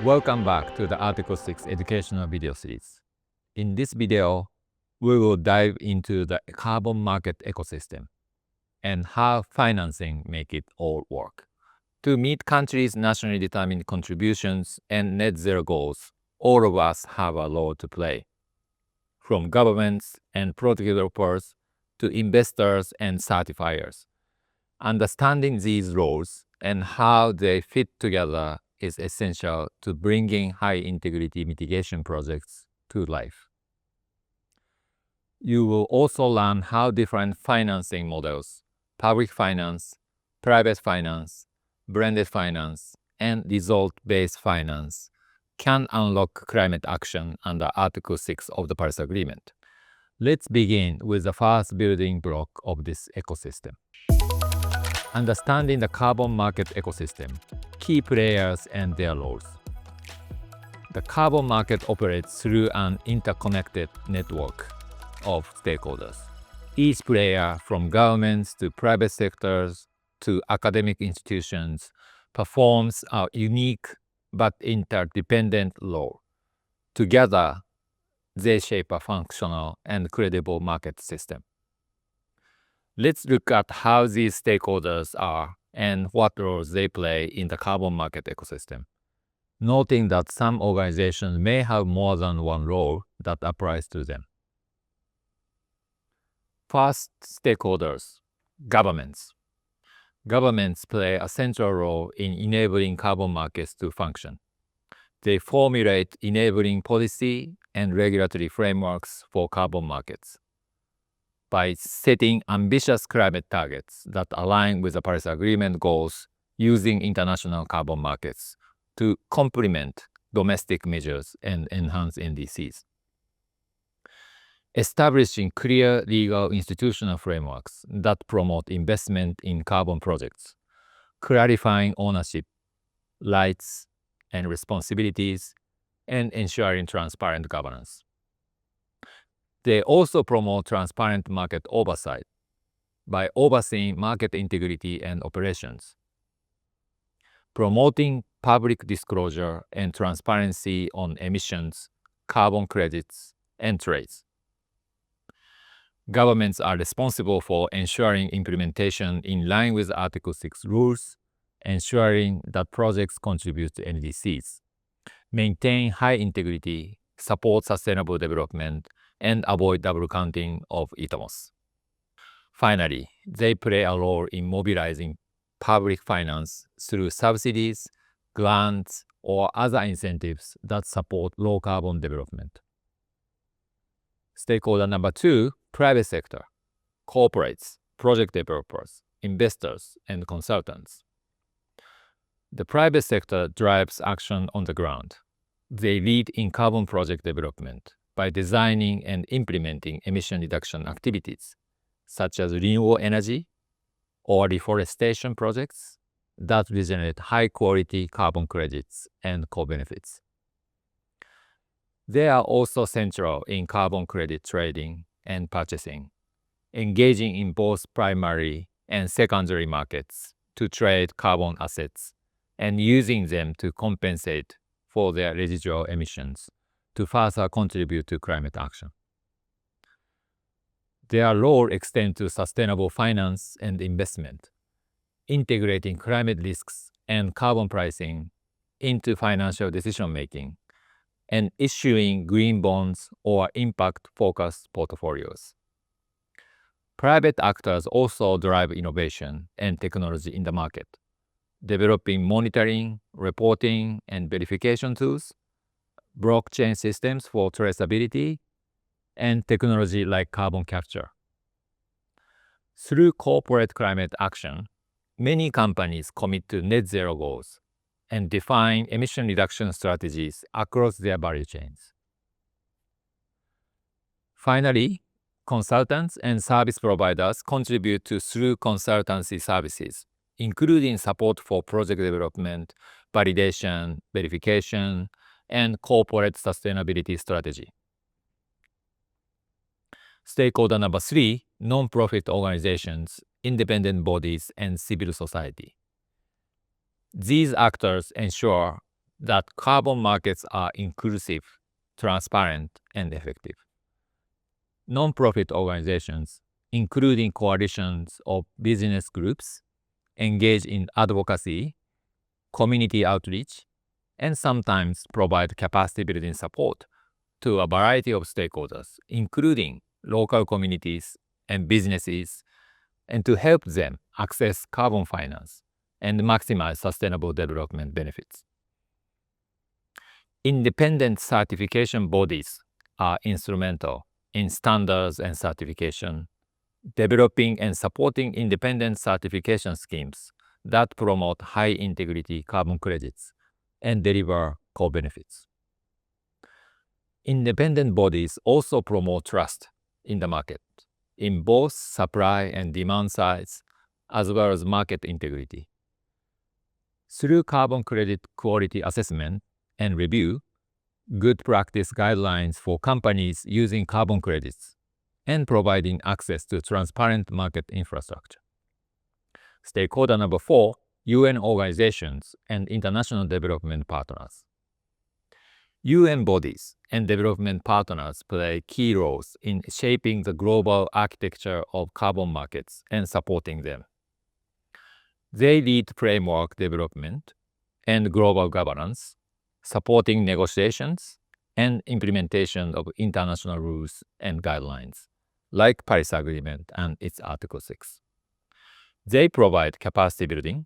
Welcome back to the Article 6 educational video series. In this video, we will dive into the carbon market ecosystem and how financing make it all work. To meet countries' nationally determined contributions and net zero goals, all of us have a role to play. From governments and product developers to investors and certifiers. Understanding these roles and how they fit together is essential to bringing high-integrity mitigation projects to life. You will also learn how different financing models, public finance, private finance, blended finance, and result-based finance, can unlock climate action under Article 6 of the Paris Agreement. Let's begin with the first building block of this ecosystem. Understanding the carbon market ecosystem, key players and their roles. The carbon market operates through an interconnected network of stakeholders. Each player, from governments to private sectors to academic institutions, performs a unique but interdependent role. Together, they shape a functional and credible market system. Let's look at how these stakeholders are and what roles they play in the carbon market ecosystem, noting that some organizations may have more than one role that applies to them. First, stakeholders, governments. Governments play a central role in enabling carbon markets to function. They formulate enabling policy and regulatory frameworks for carbon markets. By setting ambitious climate targets that align with the Paris Agreement goals using international carbon markets to complement domestic measures and enhance NDCs. Establishing clear legal institutional frameworks that promote investment in carbon projects, clarifying ownership, rights, and responsibilities, and ensuring transparent governance. They also promote transparent market oversight by overseeing market integrity and operations, promoting public disclosure and transparency on emissions, carbon credits, and trades. Governments are responsible for ensuring implementation in line with Article 6 rules, ensuring that projects contribute to NDCs, maintain high integrity, support sustainable development, and avoid double counting of ITMOS. Finally, they play a role in mobilizing public finance through subsidies, grants, or other incentives that support low carbon development. Stakeholder number 2, private sector, corporates, project developers, investors, and consultants. The private sector drives action on the ground. They lead in carbon project development by designing and implementing emission reduction activities, such as renewable energy or reforestation projects that regenerate high-quality carbon credits and co-benefits. They are also central in carbon credit trading and purchasing, engaging in both primary and secondary markets to trade carbon assets and using them to compensate for their residual emissions to further contribute to climate action. Their role extends to sustainable finance and investment, integrating climate risks and carbon pricing into financial decision-making, and issuing green bonds or impact-focused portfolios. Private actors also drive innovation and technology in the market, developing monitoring, reporting, and verification tools, blockchain systems for traceability, and technology like carbon capture. Through corporate climate action, many companies commit to net zero goals and define emission reduction strategies across their value chains. Finally, consultants and service providers contribute through consultancy services, including support for project development, validation, verification, and corporate sustainability strategy. Stakeholder number 3, non-profit organizations, independent bodies, and civil society. These actors ensure that carbon markets are inclusive, transparent, and effective. Non-profit organizations, including coalitions of business groups, engage in advocacy, community outreach, and sometimes provide capacity building support to a variety of stakeholders, including local communities and businesses, and to help them access carbon finance and maximize sustainable development benefits. Independent certification bodies are instrumental in standards and certification, developing and supporting independent certification schemes that promote high-integrity carbon credits and deliver co-benefits. Independent bodies also promote trust in the market, in both supply and demand sides, as well as market integrity. Through carbon credit quality assessment and review, good practice guidelines for companies using carbon credits, and providing access to transparent market infrastructure. Stakeholder number 4, UN organizations and international development partners. UN bodies and development partners play key roles in shaping the global architecture of carbon markets and supporting them. They lead framework development and global governance, supporting negotiations and implementation of international rules and guidelines, like Paris Agreement and its Article 6. They provide capacity building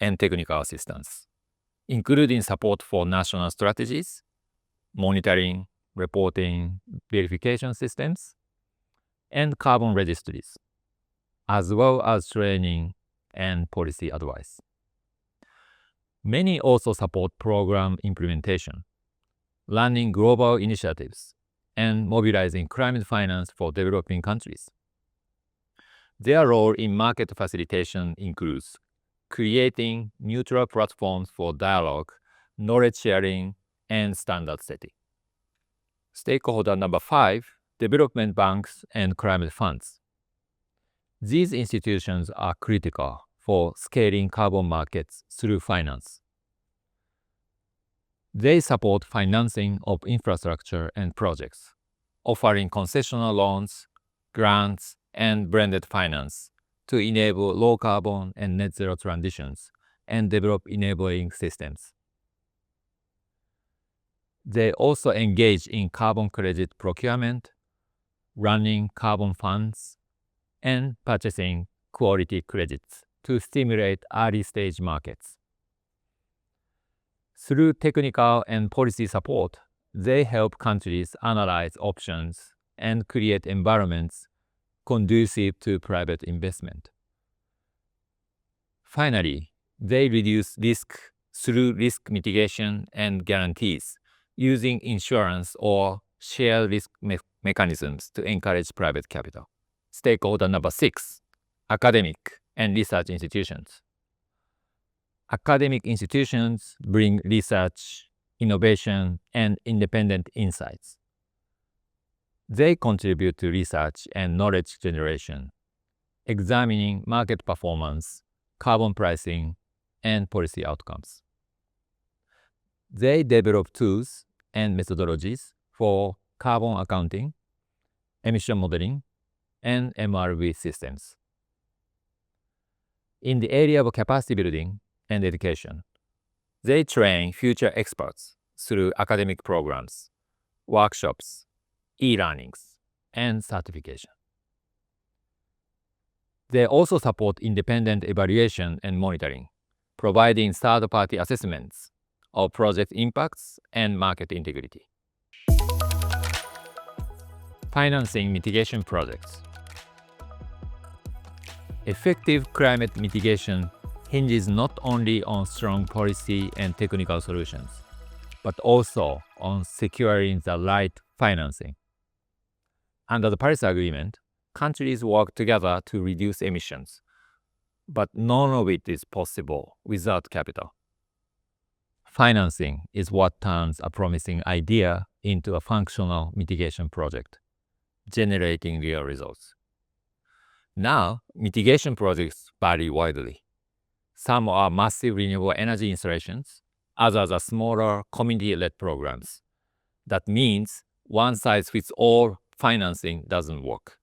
and technical assistance, including support for national strategies, monitoring, reporting, verification systems, and carbon registries, as well as training and policy advice. Many also support program implementation, running global initiatives, and mobilizing climate finance for developing countries. Their role in market facilitation includes creating neutral platforms for dialogue, knowledge sharing, and standard setting. Stakeholder number 5, development banks and climate funds. These institutions are critical for scaling carbon markets through finance. They support financing of infrastructure and projects, offering concessional loans, grants, and blended finance to enable low carbon and net zero transitions and develop enabling systems. They also engage in carbon credit procurement, running carbon funds, and purchasing quality credits to stimulate early-stage markets. Through technical and policy support, they help countries analyze options and create environments conducive to private investment. Finally, they reduce risk through risk mitigation and guarantees, using insurance or shared risk mechanisms to encourage private capital. Stakeholder number 6, academic and research institutions. Academic institutions bring research, innovation, and independent insights. They contribute to research and knowledge generation, examining market performance, carbon pricing, and policy outcomes. They develop tools and methodologies for carbon accounting, emission modeling, and MRV systems. In the area of capacity building and education, they train future experts through academic programs, workshops, e-learnings, and certification. They also support independent evaluation and monitoring, providing third-party assessments of project impacts and market integrity. Financing mitigation projects. Effective climate mitigation hinges not only on strong policy and technical solutions, but also on securing the right financing. Under the Paris Agreement, countries work together to reduce emissions, but none of it is possible without capital. Financing is what turns a promising idea into a functional mitigation project, generating real results. Now, mitigation projects vary widely. Some are massive renewable energy installations, Others are smaller community-led programs. That means one-size-fits-all financing doesn't work.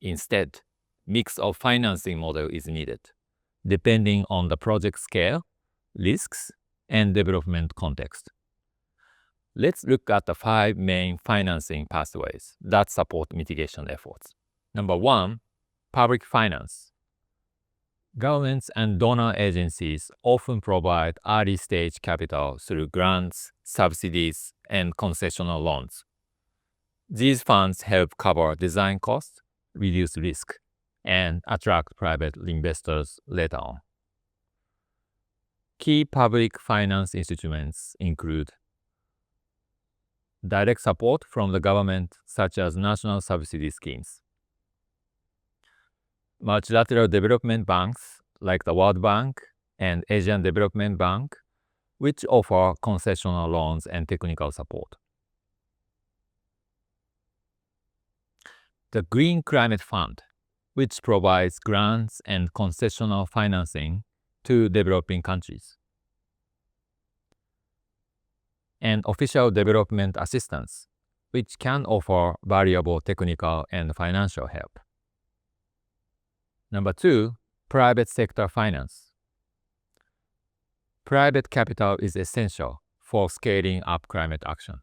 Instead, mix of financing model is needed, depending on the project scale, risks, and development context. Let's look at the 5 main financing pathways that support mitigation efforts. Number 1, public finance. Governments and donor agencies often provide early-stage capital through grants, subsidies, and concessional loans. These funds help cover design costs, reduce risk, and attract private investors later on. Key public finance instruments include direct support from the government, such as national subsidy schemes, multilateral development banks like the World Bank and Asian Development Bank, which offer concessional loans and technical support. The Green Climate Fund, which provides grants and concessional financing to developing countries. And official development assistance, which can offer valuable technical and financial help. Number 2, private sector finance. Private capital is essential for scaling up climate action.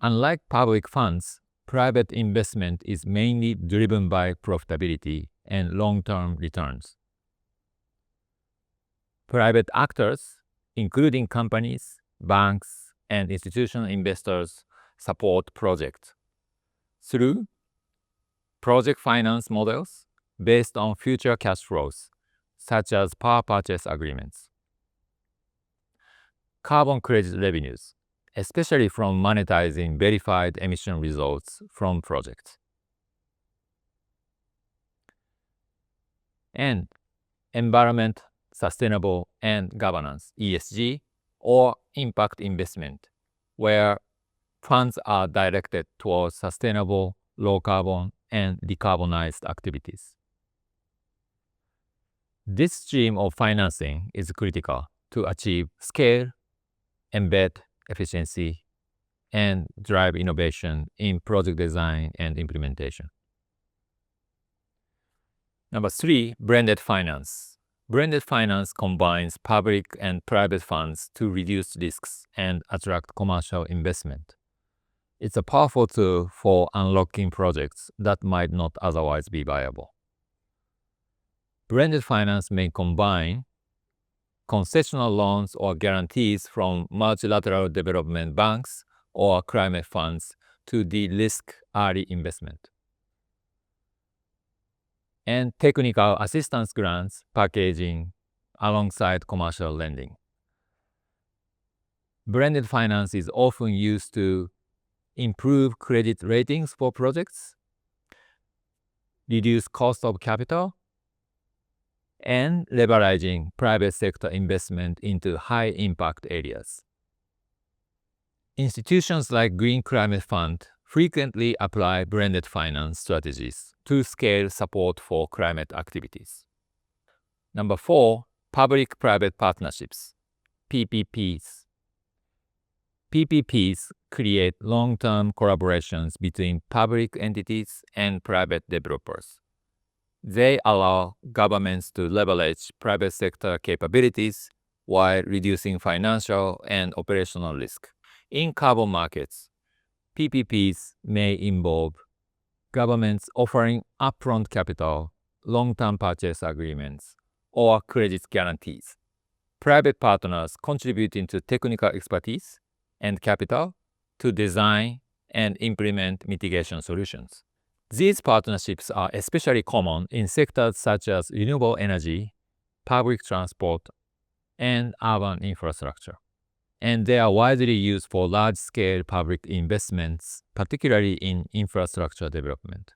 Unlike public funds, private investment is mainly driven by profitability and long-term returns. Private actors, including companies, banks, and institutional investors, support projects through project finance models based on future cash flows, such as power purchase agreements. Carbon credit revenues, especially from monetizing verified emission results from projects. And environment, sustainable, and governance, ESG, or impact investment, where funds are directed towards sustainable, low-carbon, and decarbonized activities. This stream of financing is critical to achieve scale, embed efficiency, and drive innovation in project design and implementation. Number 3, blended finance. Blended finance combines public and private funds to reduce risks and attract commercial investment. It's a powerful tool for unlocking projects that might not otherwise be viable. Blended finance may combine concessional loans or guarantees from multilateral development banks or climate funds to de-risk early investment. And technical assistance grants packaging alongside commercial lending. Blended finance is often used to improve credit ratings for projects, reduce cost of capital, and leveraging private sector investment into high-impact areas. Institutions like Green Climate Fund frequently apply blended finance strategies to scale support for climate activities. Number 4, public-private partnerships, PPPs. PPPs create long-term collaborations between public entities and private developers. They allow governments to leverage private sector capabilities while reducing financial and operational risk. In carbon markets, PPPs may involve governments offering upfront capital, long-term purchase agreements, or credit guarantees. Private partners contributing to technical expertise and capital to design and implement mitigation solutions. These partnerships are especially common in sectors such as renewable energy, public transport, and urban infrastructure. And they are widely used for large-scale public investments, particularly in infrastructure development.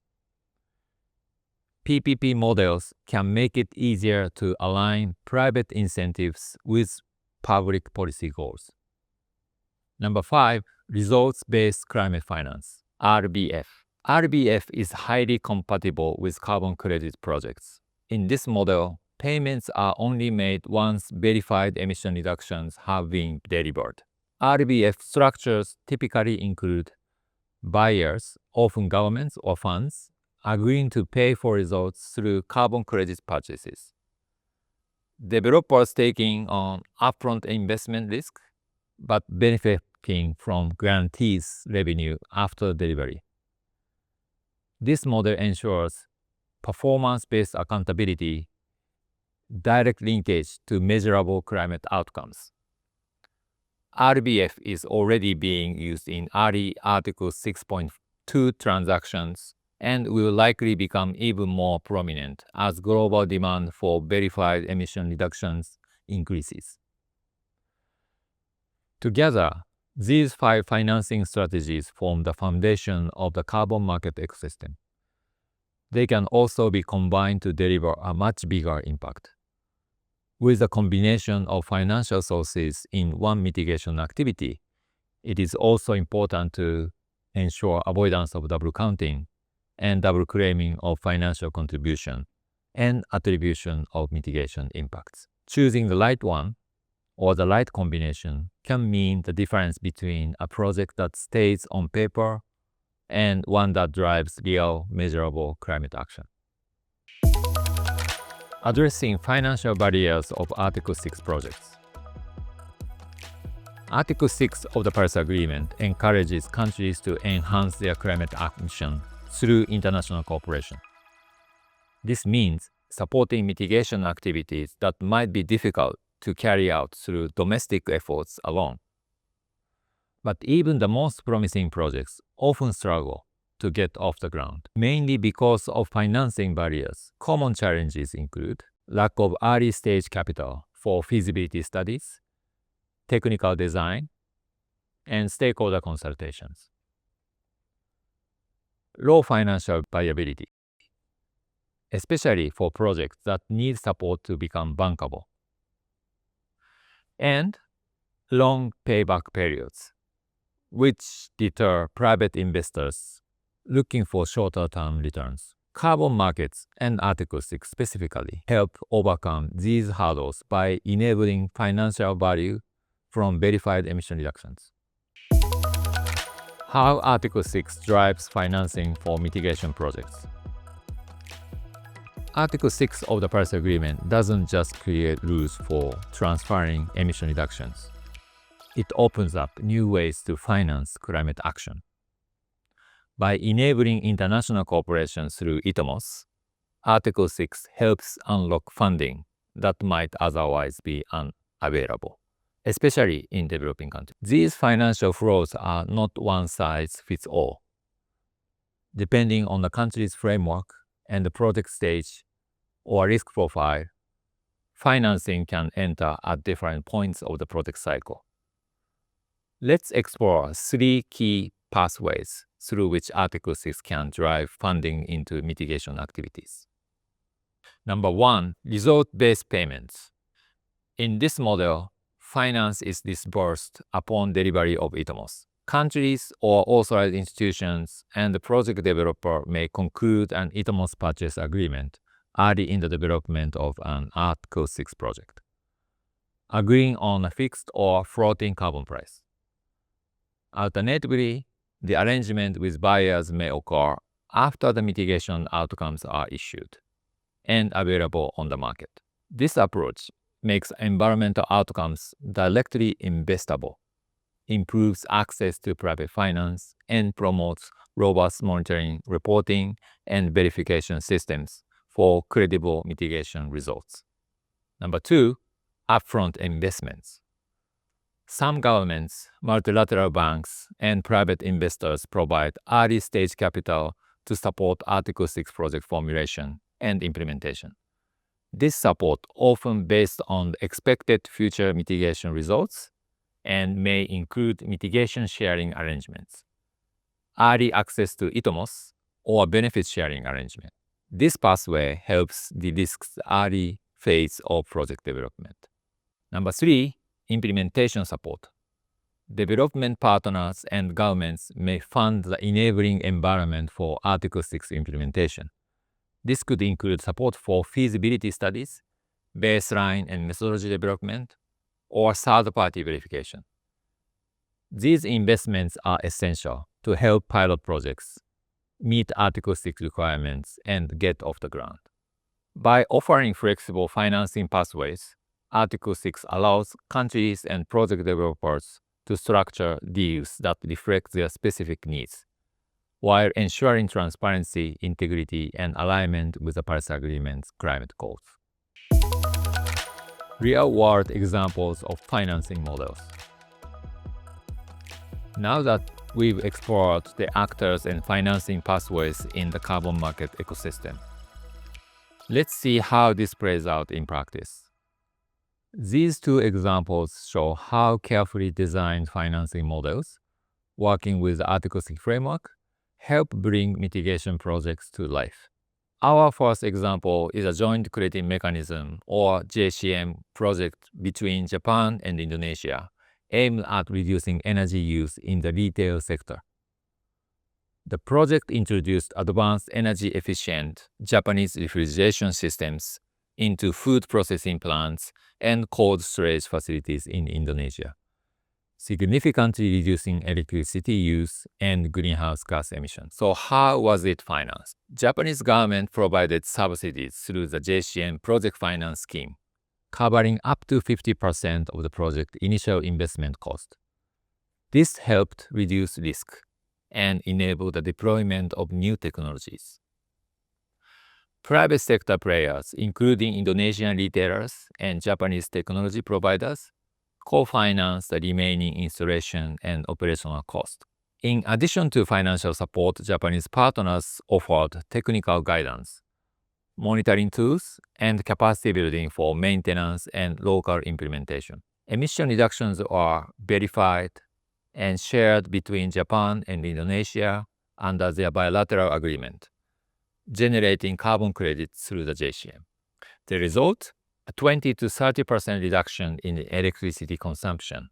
PPP models can make it easier to align private incentives with public policy goals. Number 5, results-based climate finance, RBF. RBF is highly compatible with carbon credit projects. In this model, payments are only made once verified emission reductions have been delivered. RBF structures typically include buyers, often governments or funds, agreeing to pay for results through carbon credit purchases. Developers taking on upfront investment risk, but benefiting from guarantees revenue after delivery. This model ensures performance-based accountability, direct linkage to measurable climate outcomes. RBF is already being used in early Article 6.2 transactions and will likely become even more prominent as global demand for verified emission reductions increases. Together, these 5 financing strategies form the foundation of the carbon market ecosystem. They can also be combined to deliver a much bigger impact. With a combination of financial sources in one mitigation activity, it is also important to ensure avoidance of double counting and double claiming of financial contribution and attribution of mitigation impacts. Choosing the right one or the right combination can mean the difference between a project that stays on paper and one that drives real, measurable climate action. Addressing financial barriers of Article 6 projects. Article 6 of the Paris Agreement encourages countries to enhance their climate action through international cooperation. This means supporting mitigation activities that might be difficult to carry out through domestic efforts alone. But even the most promising projects often struggle to get off the ground, mainly because of financing barriers. Common challenges include lack of early-stage capital for feasibility studies, technical design, and stakeholder consultations. Low financial viability, especially for projects that need support to become bankable. And long payback periods, which deter private investors looking for shorter-term returns. Carbon markets and Article 6 specifically help overcome these hurdles by enabling financial value from verified emission reductions. How Article 6 drives financing for mitigation projects. Article 6 of the Paris Agreement doesn't just create rules for transferring emission reductions. It opens up new ways to finance climate action. By enabling international cooperation through ITMOS, Article 6 helps unlock funding that might otherwise be unavailable, especially in developing countries. These financial flows are not one size fits all. Depending on the country's framework and the project stage or risk profile, financing can enter at different points of the project cycle. Let's explore 3 key pathways through which Article 6 can drive funding into mitigation activities. Number 1, result-based payments. In this model, finance is disbursed upon delivery of ITMOS. Countries or authorized institutions and the project developer may conclude an ITMOS purchase agreement early in the development of an Article 6 project, agreeing on a fixed or floating carbon price. Alternatively, the arrangement with buyers may occur after the mitigation outcomes are issued and available on the market. This approach makes environmental outcomes directly investable, improves access to private finance, and promotes robust monitoring, reporting, and verification systems for credible mitigation results. Number 2, upfront investments. Some governments, multilateral banks, and private investors provide early-stage capital to support Article 6 project formulation and implementation. This support often based on expected future mitigation results and may include mitigation sharing arrangements, early access to ITMOS, or benefit sharing arrangement. This pathway helps de-risk the early phase of project development. Number 3, implementation support. Development partners and governments may fund the enabling environment for Article 6 implementation. This could include support for feasibility studies, baseline and methodology development, or third-party verification. These investments are essential to help pilot projects meet Article 6 requirements and get off the ground. By offering flexible financing pathways, Article 6 allows countries and project developers to structure deals that reflect their specific needs, while ensuring transparency, integrity, and alignment with the Paris Agreement's climate goals. Real-world examples of financing models. Now that we've explored the actors and financing pathways in the carbon market ecosystem, let's see how this plays out in practice. These two examples show how carefully designed financing models, working with the Article 6 framework, help bring mitigation projects to life. Our first example is a joint credit mechanism, or JCM, project between Japan and Indonesia, aimed at reducing energy use in the retail sector. The project introduced advanced energy-efficient Japanese refrigeration systems into food processing plants and cold storage facilities in Indonesia, significantly reducing electricity use and greenhouse gas emissions. So how was it financed? Japanese government provided subsidies through the JCM project finance scheme, covering up to 50% of the project initial investment cost. This helped reduce risk and enable the deployment of new technologies. Private sector players, including Indonesian retailers and Japanese technology providers, co-finance the remaining installation and operational cost. In addition to financial support, Japanese partners offered technical guidance, monitoring tools, and capacity building for maintenance and local implementation. Emission reductions are verified and shared between Japan and Indonesia under their bilateral agreement, generating carbon credits through the JCM. The result? A 20 to 30% reduction in electricity consumption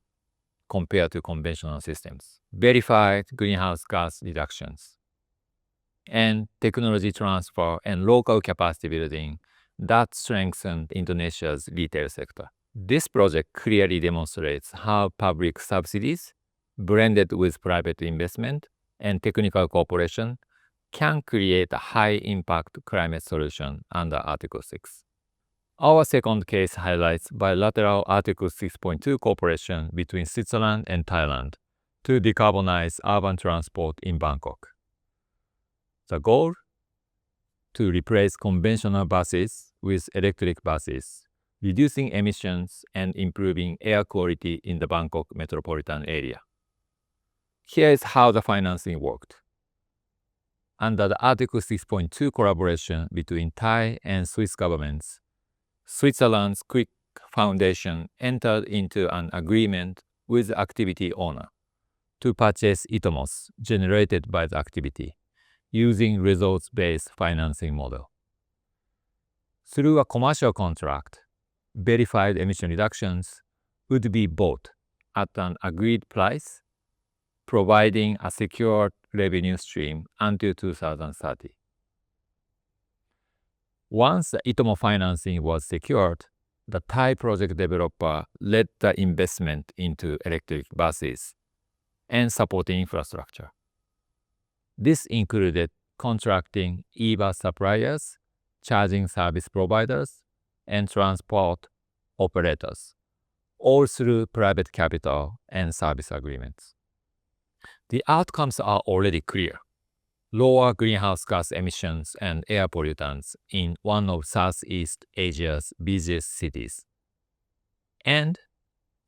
compared to conventional systems, verified greenhouse gas reductions, and technology transfer and local capacity building that strengthened Indonesia's retail sector. This project clearly demonstrates how public subsidies, blended with private investment and technical cooperation, can create a high-impact climate solution under Article 6. Our second case highlights bilateral Article 6.2 cooperation between Switzerland and Thailand to decarbonize urban transport in Bangkok. The goal? To replace conventional buses with electric buses, reducing emissions and improving air quality in the Bangkok metropolitan area. Here is how the financing worked. Under the Article 6.2 collaboration between Thai and Swiss governments, Switzerland's Quick Foundation entered into an agreement with the activity owner to purchase ITOMOS generated by the activity using results-based financing model. Through a commercial contract, verified emission reductions would be bought at an agreed price, providing a secured revenue stream until 2030. Once the ITOMO financing was secured, the Thai project developer led the investment into electric buses and supporting infrastructure. This included contracting e-bus suppliers, charging service providers, and transport operators, all through private capital and service agreements. The outcomes are already clear. Lower greenhouse gas emissions and air pollutants in one of Southeast Asia's busiest cities, and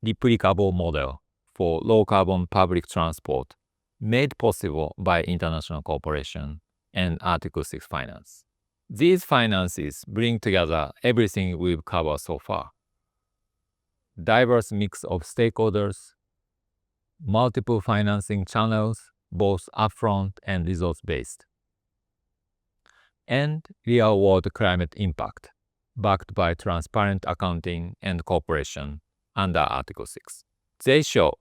replicable model for low-carbon public transport made possible by international cooperation and Article 6 finance. These finances bring together everything we've covered so far. Diverse mix of stakeholders, multiple financing channels, both upfront and results-based, and real-world climate impact, backed by transparent accounting and cooperation under Article 6. They show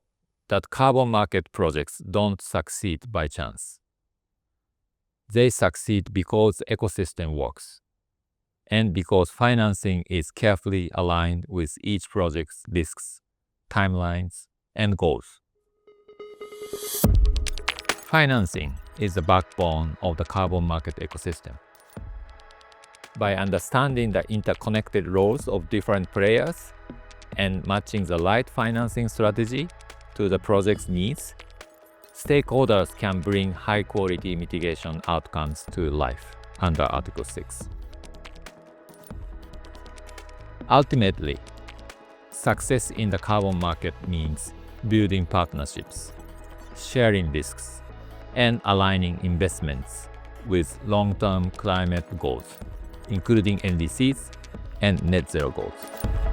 that carbon market projects don't succeed by chance. They succeed because the ecosystem works, and because financing is carefully aligned with each project's risks, timelines, and goals. Financing is the backbone of the carbon market ecosystem. By understanding the interconnected roles of different players and matching the right financing strategy to the project's needs, stakeholders can bring high-quality mitigation outcomes to life under Article 6. Ultimately, success in the carbon market means building partnerships, sharing risks, and aligning investments with long-term climate goals, including NDCs and net zero goals.